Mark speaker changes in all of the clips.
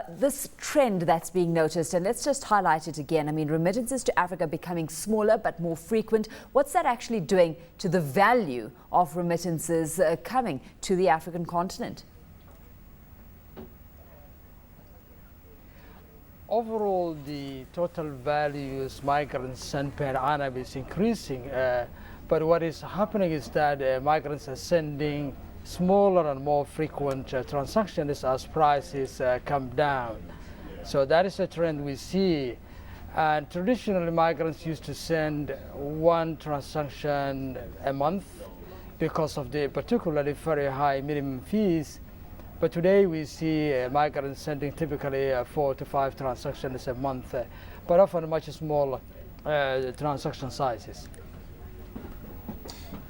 Speaker 1: this trend that's being noticed, and let's just highlight it again. I mean, remittances to Africa becoming smaller but more frequent. What's that actually doing to the value of remittances coming to the African continent?
Speaker 2: Overall, the total values migrants send per annum is increasing, but what is happening is that migrants are sending smaller and more frequent transactions as prices come down. So that is a trend we see. And traditionally, migrants used to send one transaction a month because of the particularly very high minimum fees. But today we see migrants sending typically 4 to 5 transactions a month, but often much smaller transaction sizes.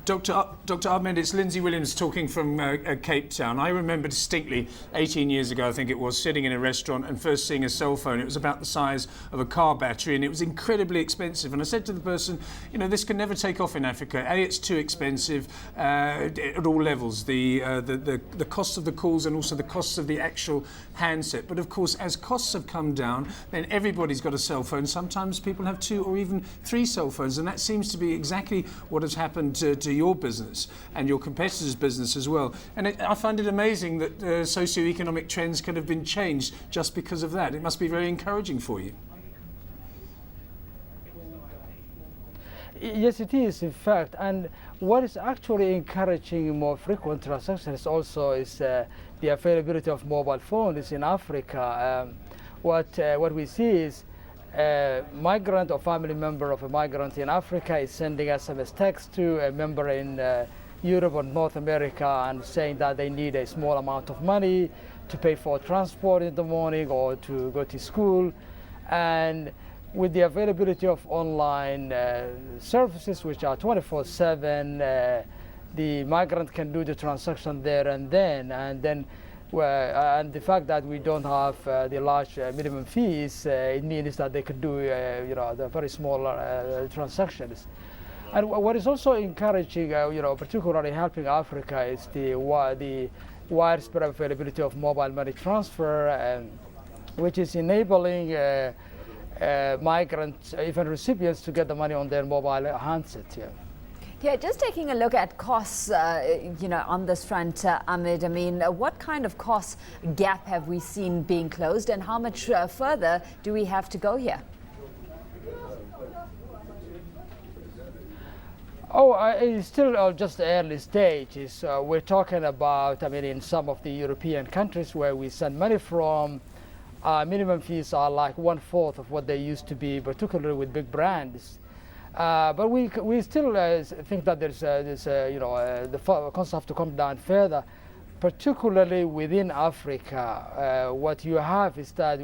Speaker 3: Dr. Ahmed, it's Lindsay Willliams talking from Cape Town. I remember distinctly 18 years ago, I think it was, sitting in a restaurant and first seeing a cell phone. It was about the size of a car battery and it was incredibly expensive. And I said to the person, you know, this can never take off in Africa. A, it's too expensive at all levels, the cost of the calls and also the costs of the actual handset. But of course, as costs have come down, then everybody's got a cell phone. Sometimes people have 2 or even 3 cell phones. And that seems to be exactly what has happened to your business and your competitors' business as well. And I find it amazing that socioeconomic trends can have been changed just because of that. It must be very encouraging for you.
Speaker 2: Yes, it is, in fact. And what is actually encouraging more frequent transactions also is the availability of mobile phones in Africa. What we see is a migrant or family member of a migrant in Africa is sending SMS text to a member in Europe or North America and saying that they need a small amount of money to pay for transport in the morning or to go to school. And with the availability of online services, which are 24/7, the migrant can do the transaction there and then. And the fact that we don't have the large minimum fees, it means that they could do, the very small transactions. And what is also encouraging, particularly helping Africa, is the widespread availability of mobile money transfer, which is enabling migrants, even recipients, to get the money on their mobile handset. Yeah.
Speaker 1: Yeah, just taking a look at costs, on this front, Ahmed, I mean, what kind of cost gap have we seen being closed and how much further do we have to go here?
Speaker 2: It's still just the early stages. We're talking about, in some of the European countries where we send money from, minimum fees are like 1/4 of what they used to be, particularly with big brands. But we still think that the costs have to come down further, particularly within Africa. What you have is that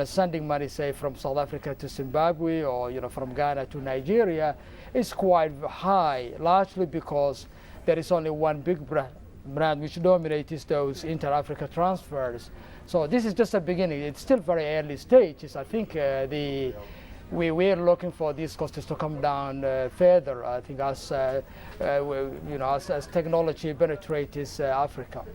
Speaker 2: sending money, say, from South Africa to Zimbabwe or from Ghana to Nigeria is quite high, largely because there is only one big brand which dominates those inter-Africa transfers. So this is just a beginning. It's still very early stages. I think we're looking for these costs to come down further, I think, as technology penetrates Africa.